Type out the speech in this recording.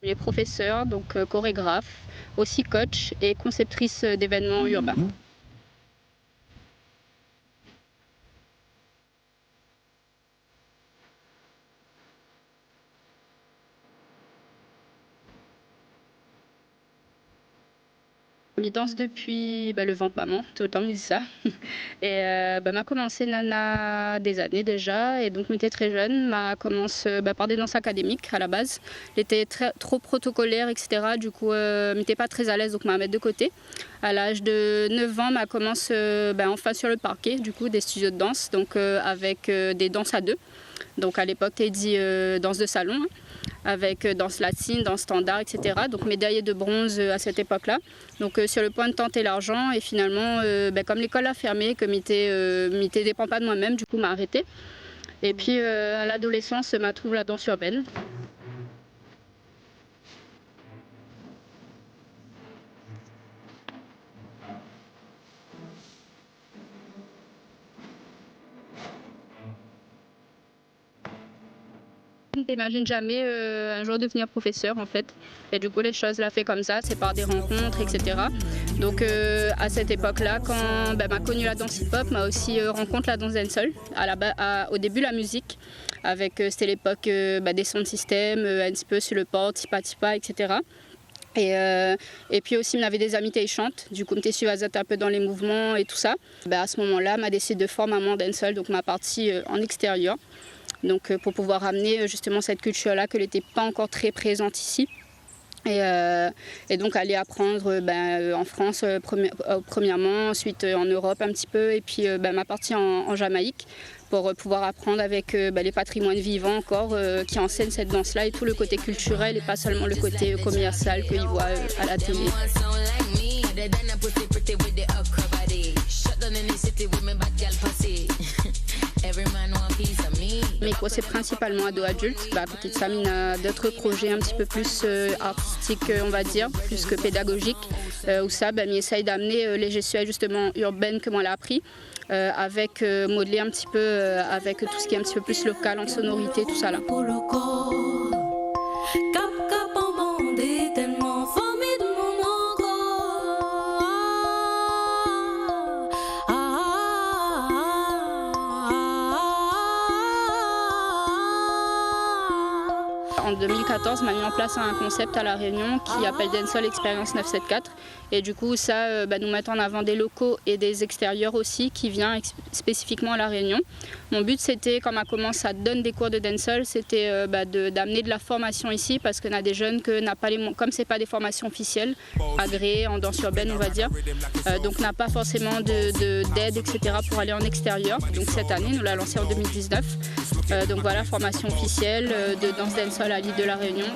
Les professeurs, donc chorégraphe, aussi coach et conceptrice d'événements urbains. Je danse depuis le ventre maman, tout autant me dit ça. Et m'a commencé nana des années déjà, et donc j'étais très jeune, m'a commencé par des danses académiques à la base. J'étais trop protocolaire, etc. Du coup, m'étais pas très à l'aise, donc m'a mettre de côté. À l'âge de 9 ans, m'a commencé enfin sur le parquet, du coup, des studios de danse, donc avec des danses à deux. Donc à l'époque, t'es dit danse de salon, hein, avec danse latine, danse standard, etc. Donc médaillée de bronze à cette époque-là. Donc sur le point de tenter l'argent, et finalement, comme l'école a fermé, que m'était dépend pas de moi-même, du coup m'a arrêté. Et puis à l'adolescence, m'a trouvé la danse urbaine. Je n'imagine jamais un jour devenir professeur en fait. Et du coup les choses l'a fait comme ça, c'est par des rencontres, etc. Donc à cette époque-là, quand m'a connu la danse hip-hop, m'a aussi rencontré la danse dancehall. Au début la musique, avec c'était l'époque des sons de système, un petit peu sur le port, tipa tipa, etc. Et puis aussi, on avait des amis qui chantent. Du coup, je me suis un peu dans les mouvements et tout ça. À ce moment-là, m'a décidé de former maman dancehall, donc ma partie en extérieur. Donc pour pouvoir amener justement cette culture-là qui n'était pas encore très présente ici. Et donc aller apprendre en France premièrement, ensuite en Europe un petit peu, et puis ma partie en Jamaïque pour pouvoir apprendre avec les patrimoines vivants encore qui enseignent cette danse-là et tout le côté culturel et pas seulement le côté commercial qu'ils voient à la télé. Mais quoi, c'est principalement ado-adulte. À côté de ça, il y a d'autres projets un petit peu plus artistiques, on va dire, plus que pédagogiques, où ça, il essaye d'amener les gestuels justement urbaines que moi j'ai appris, avec modeler un petit peu avec tout ce qui est un petit peu plus local en sonorité, tout ça là. En 2014, on a mis en place un concept à La Réunion qui appelle Dancehall Experience 974. Et du coup, ça, nous mettre en avant des locaux et des extérieurs aussi qui viennent spécifiquement à La Réunion. Mon but, c'était, quand on commence à donner des cours de dancehall, c'était d'amener de la formation ici parce qu'on a des jeunes que n'a pas comme c'est pas des formations officielles, agréées en danse urbaine, on va dire. Donc, n'a pas forcément d'aide, etc. pour aller en extérieur. Donc, cette année, nous l'a lancé en 2019. Donc voilà, formation officielle de danse dancehall à l'île de La Réunion.